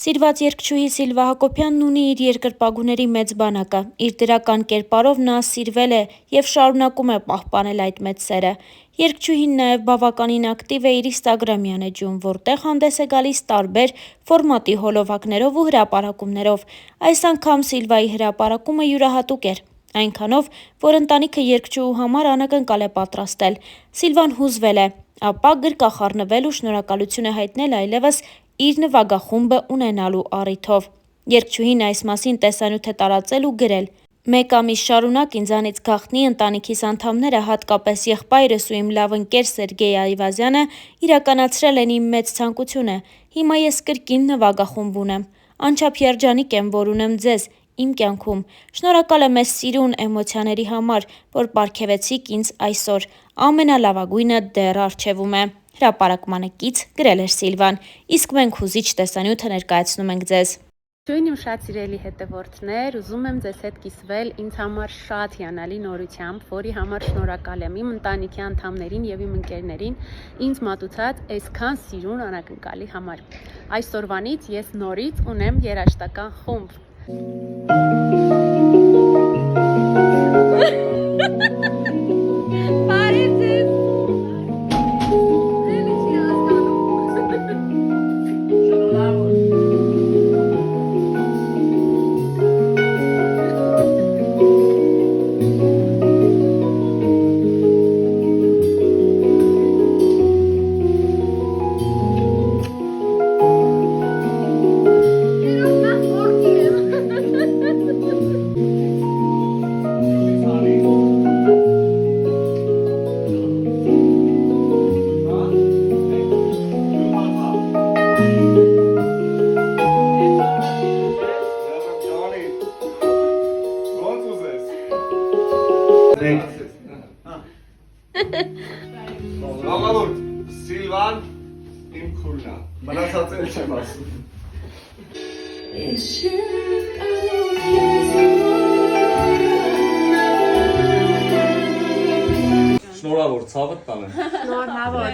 Սիրված երգչուհի Սիլվա Հակոբյանն ունի իր երկրպագուների մեծ բանակը, իր դրական կերպարով նա սիրվել է և շարունակում է պահպանել այդ մեծ սերը։ Երգչուհին նաև բավականին ակտիվ է իր ինստագրամյան էջում, որտեղ հանդես է գալիս տարբեր ֆորմատի հոլովակներով ու հրապարակումներով։ Այս անգամ Սիլվայի հրապարակումը յուրահատուկ էր, այնքանով, որ ընտանիքը երգչուհու համար անակնկալ է պատրաստել։ Սիլվան հուզվել է, ապա գրկախառնվել ու շնորհակալություն է հայտնել այլևս իր նվագախումբը ունենալու առիթով։ Երգչուհին այս մասին տեսանյութ է տարածել ու գրել. «Մեկ ամիս շարունակ ինձանից գաղտնի ընտանիքիս անդամները, հատկապես եղբայրս ու իմ լավ ընկեր Սերգեյ Այվազյանը իրականացրել են իմ մեծ ցանկությունը։ Հիմա ես կրկին նվագախումբ ունեմ։ Անչափ երջանիկ եմ, որ ունեմ ձեզ իմ կյանքում։ Շնորհակալ եմ էս սիրուն էմոցիաների համար, որ պարգևեցիք ինձ այսօր։ Ամենալավագույնը դեռ առջևում է», հրապարակմանը կից գրել էր Սիլվան, իսկ մենք հուզիչ տեսանյութը ներկայացնում ենք ձեզ։ Ջույն իմ շատ սիրելի հետևորդներ, ուզում եմ ձեզ հետ կիսվել ինձ համար շատ հիանալի նորությամբ, որի համար շնորհակալ եմ իմ ընտանիքի անդամներին և իմ ընկերներին ինձ մատուցած այսքան սիրուն անակնկալի համար։ Այսօրվանից ես նորից ունեմ երաժշտական խումբ։ Ողջույն, Սիլվան իմ քուրնա, մնացած էլ չեմ ասում։ Շնորհավոր, ցավդ տանեմ։ Շնորհավոր։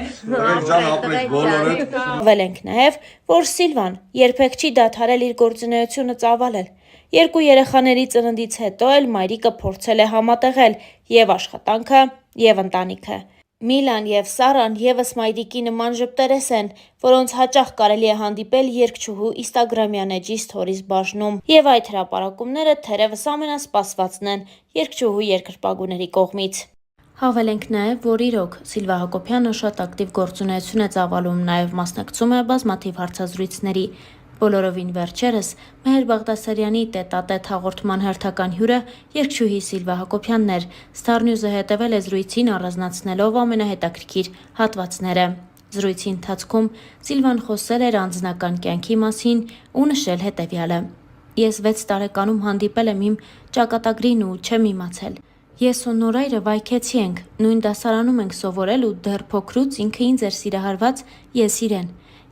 Վել ենք նաև, որ Սիլվան երբեք չի դադարել իր գործունեությունը ծավալել։ Երկու երեխաների ծննդից հետո էլ մայրիկը փորձել է համատեղել և աշխատանքը, և ընտանիքը։ Միլան և Սարան ևս մայրիկի նման ժպտերես են, որոնց հաճախ կարելի է հանդիպել երգչուհու ինստագրամյան էջի սթորիզ բաժնում, և այդ հրապարակումները թերևս ամենասպասվածն են երգչուհու երկրպագուների կողմից։ Հավելենք նաև, որ իրոք Սիլվա Հակոբյանը շատ ակտիվ գործունեություն է ծավալում, նաև մասնակցում է բազմաթիվ հարցազրույցների։ Բոլորովին վերջերս Մեհեր Բաղդասարյանի տետ-ա-տետ հաղորդման հերթական հյուրը երգչուհի Սիլվա Հակոբյանն էր։ Star News-ը հետևել է զրույցին առանձնացնելով ամենահետաքրքիր հատվածները։ Զրույցի ընթացքում Սիլվան խոսել էր անձնական կյանքի մասին ու նշել հետևյալը. «Ես 6 տարեկանում հանդիպել եմ իմ ճակատագրին ու չեմ իմացել։ Ես ու Նորայրը վայքեցի ենք, նույն դասարանում ենք սովորել ու դեռ փոքրուց ինքը ինձ էր սիրահարված, ես իրեն։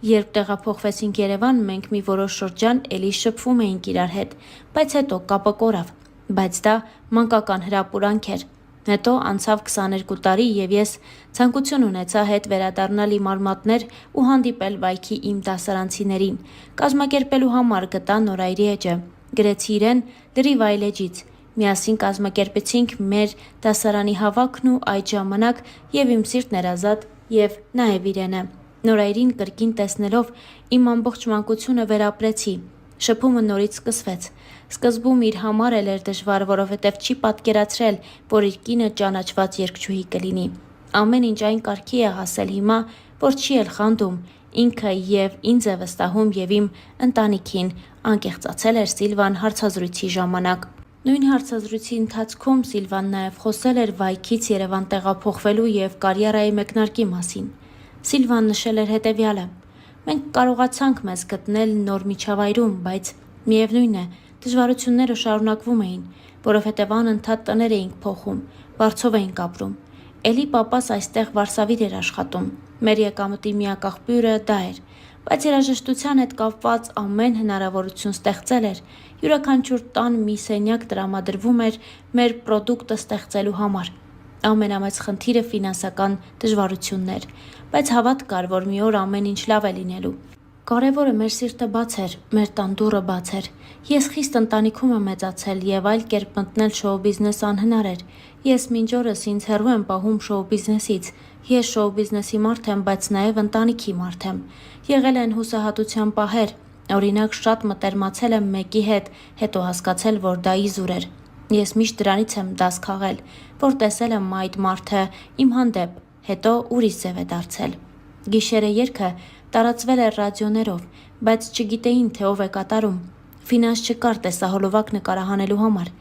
Երբ տեղափոխվեցինք Երևան, մենք մի որոշ շրջան էլի շփվում էինք իրար հետ, բայց հետո կապը կորավ, բայց դա մանկական հրապուրանք էր։ Հետո անցավ 22 տարի և ես ցանկություն ունեցա հետ վերադառնալ իմ արմատներ ու հանդիպել վայքի իմ դասարանցիներին։ Կազմակերպելու համար գտա Նորայրի էջը, գրեցի իրեն լրիվ այլ էջից։ Միասին կազմակերպեցինք մեր դասարանի հավաքն ու այդ ժամանակ և իմ սիրտն էր ազատ, և նաև իրենը։ Նորայրին կրկին տեսնելով իմ ամբողջ մանկությունը վերապրեցի։ Շփումը նորից սկսվեց։ Սկզբում իր համար էլ էր դժվար, որովհետև չի պատկերացրել, որ իր կինը ճանաչված երգչուհի կլինի։ Ամեն ինչ այն կարգի է հասել հիմա, որ չի էլ խանդում, ինքը և ինձ է վստահում և իմ ընտանիքին», անկեղծացել էր Սիլվան հարցազրույցի ժամանակ։ Նույն հարցազրույցի ընթացքում Սիլվան նաև խոսել էր վայքից Երևան տեղափոխվելու և կարիերայի մեկնարկի մասին։ Սիլվան նշել էր հետևյալը. «Մենք կարողացանք մեզ գտնել նոր միջավայրում, բայց միևնույն է, դժվարությունները շարունակվում էին, որովհետև անընդհատ տներ էինք փոխում, վարձով էինք ապրում։ Էլի պապաս այստեղ Վարշավիր էր աշխատում, մեր եկամտի միակ աղբյուրը դա էր, բայց երաժշտության հետ կապված ամեն հնարավորություն ստեղծել էր։ Յուրաքանչյուր տան մի սենյակ տրամադրվում էր մեր պրոդուկտը ստեղծելու համար։ Ամենամեծ խնդիրը ֆինանսական դժվարությունն էր, բայց հավատ կար, որ մի օր ամեն ինչ լավ է լինելու։ Կարևորը մեր սիրտը բաց էր, մեր տան դուռը բաց էր։ Ես խիստ ընտանիքում եմ մեծացել եւ այլ կերպ մտնել շոու բիզնես անհնար էր։ Ես մինչ օրս ինձ հեռու եմ պահում շոու բիզնեսից։ Ես շոու բիզնեսի մարդ եմ, բայց նաեւ ընտանիքի մարդ եմ։ Եղել են հուսահատության պահեր։ Օրինակ շատ մտերմացել եմ մեկի հետ, հետո հասկացել, որ դա իզուր էր։ Ես միշտ դրանից եմ դաս քաղել, որ տեսել եմ այդ մարդը իմ հանդեպ, հետո ուրիշ ձև է դարձել։ Գիշերը երգը տարածվել էր ռադիոներով, բայց չգիտեին, թե ով է կատարում։ Ֆինանս չկար տեսահոլովակ նկարահանելու համար։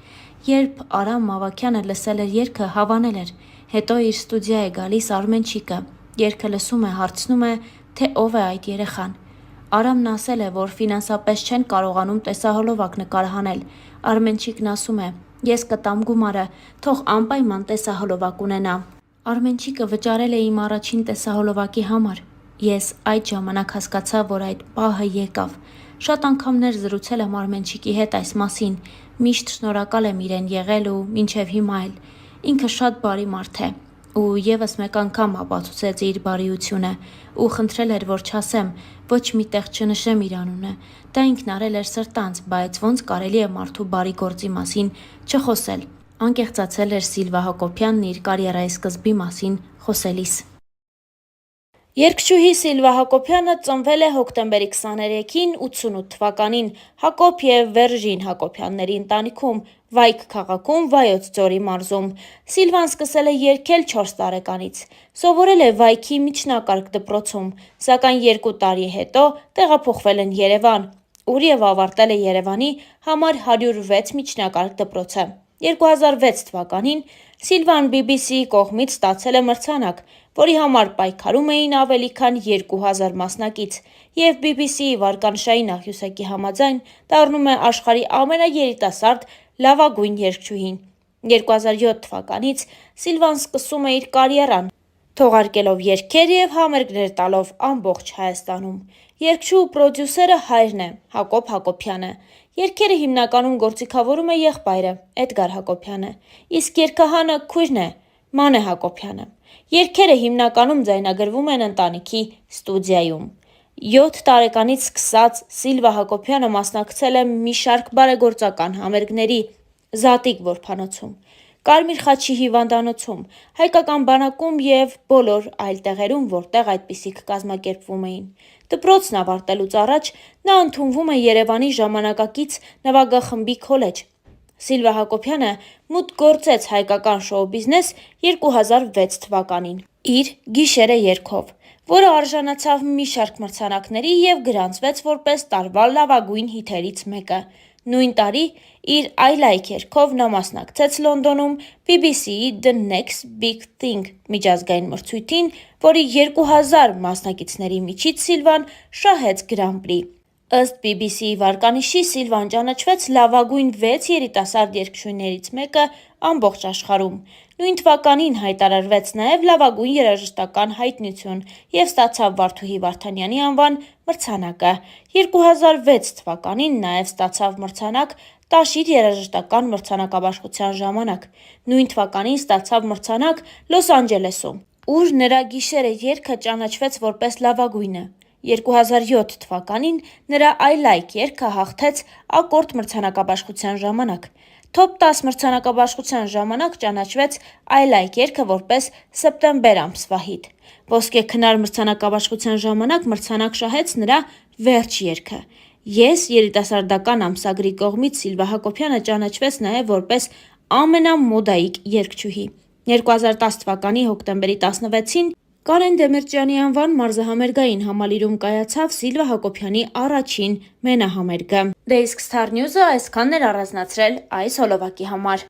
Երբ Արամ Մավաքյանը լսել էր երգը, հավանել էր։ Հետո իր ստուդիա է գալիս Արմենչիկը։ Երգը լսում է, հարցնում է, թե ով է այդ երեխան։ Արամն ասել է, որ ֆինանսապես չեն կարողանում տեսահոլովակ նկարահանել։ Արմենչիկն ասում է. «Ես կտամ գումարը, թող անպայման տեսահոլովակ ունենա»։ Արմենչիկը վճարել է իմ առաջին տեսահոլովակի համար։ Ես այդ ժամանակ հասկացա, որ այդ պահը եկավ։ Շատ անգամներ զրուցել եմ Արմենչիկի հետ այս մասին։ Միշտ շնորհակալ եմ իրեն եղել ու մինչև հիմա էլ։ Ինքը շատ բարի մարդ է։ Ու եւս մեկ անգամ ապացուցեց իր բարիությունը ու խնդրել էր, որ չասեմ, ոչ մի տեղ չնշեմ իր անունը։ Դա ինքն արել էր սրտանց, բայց ոնց կարելի է մարդու բարի գործի մասին չխոսել։ Անկեղծացել էր Սիլվա Հակոբյանն իր կարիերայի սկզբի մասին խոսելիս։ Երգչուհի Սիլվա Հակոբյանը ծնվել է հոկտեմբերի 23-ին 88 թվականին Հակոբ և Վերժին Հակոբյանների ընտանիքում, Վայք քաղաքում, Վայոց ձորի մարզում։ Սիլվան սկսել է երգել 4 տարեկանից։ Սովորել է Վայքի միջնակարգ դպրոցում, սակայն 2 տարի հետո տեղափոխվել են Երևան, ուր և ավարտել է Երևանի համար 106 միջնակարգ դպրոցը։ 2006 թվականին Սիլվան BBC-ի կողմից ստացել է մրցանակ, որի համար պայքարում էին ավելի քան 2000 մասնակից, և BBC-ի վարկանշային աղյուսակի համաձայն դառնում է աշխարհի ամենաերիտասարդ լավագույն երգչուհին։ 2007 թվականից Սիլվան սկսում է իր կարիերան, թողարկելով երգեր և համերգներ տալով ամբողջ Հայաստանում։ Երգչու ու պրոդյուսերը հայրն է, Հակոբ Հակոբյանը։ Երգերը հիմնականում գործիքավորում է եղբայրը, Էդգար Հակոբյանը, իսկ երգահանը քույրն է, Մանե Հակոբյանը։ Երգերը հիմնականում ձայնագրվում են ընտանիքի ստուդիայում։ 7 տարեկանից սկսած Սիլվա Հակոբյանը մասնակցել է մի շարք բարեգործական համերգների Զատիկ որբանոցում, Կարմիր խաչի հիվանդանոցում, Հայկական բանակում և բոլոր այլ տեղերում, որտեղ այդպիսիք կազմակերպվում էին։ Դպրոցն ավարտելուց առաջ նա ընդունվում է Երևանի ժամանակակից նվագախմբի քոլեջ։ Սիլվա Հակոբյանը մուտք գործեց հայկական շոու բիզնես 2006 թվականին իր «Գիշերը» երգով, որը արժանացավ մի շարք մրցանակների և գրանցվեց որպես տարվա լավագույն հիթերից մեկը։ Նույն տարի իր I Like երգով նա մասնակցեց Լոնդոնում BBC-ի The Next Big Thing միջազգային մրցույթին, որի 2000 մասնակիցների միջից Սիլվան շահեց Գրանպրի։ Ըստ BBC-ի վարկանիշի Սիլվան ճանաչվեց լավագույն 6 երիտասարդ երգչուհիներից մեկը ամբողջ աշխարհում։ Նույն թվականին հայտարարվեց նաև լավագույն երաժշտական հայտնություն և ստացավ Վարդուհի Վարդանյանի անվան մրցանակը։ 2006 թվականին նաև ստացավ մրցանակ Տաշիր երաժշտական մրցանակաբաշխության ժամանակ։ Նույն թվականին ստացավ մրցանակ Լոս Անջելեսում, ուր նրա «Գիշերը» երգը ճանաչվեց որպես լավագույնը։ 2007 թվականին նրա I Like երգը հաղթեց Ակորդ մրցանակաբաշխության ժամանակ։ Top 10 մրցանակաբաշխության ժամանակ ճանաչվեց I Like երգը որպես սեպտեմբեր ամսվա հիթ։ Ոսկե քնար մրցանակաբաշխության ժամանակ մրցանակ շահեց նրա վերջ երգը։ Ես երիտասարդական ամսագրի կողմից Սիլվա Հակոբյանը ճանաչվեց նաև որպես ամենամոդայիկ երգչուհի։ 2010 թվականի հոկտեմբերի 16-ին Կարեն Դեմիրճյանի անվան մարզահամերգային համալիրում կայացավ Սիլվա Հակոբյանի առաջին մենահամերգը։ Դե իսկ Star News-ը այսքանն էր առանձնացրել այս հոլովակի համար։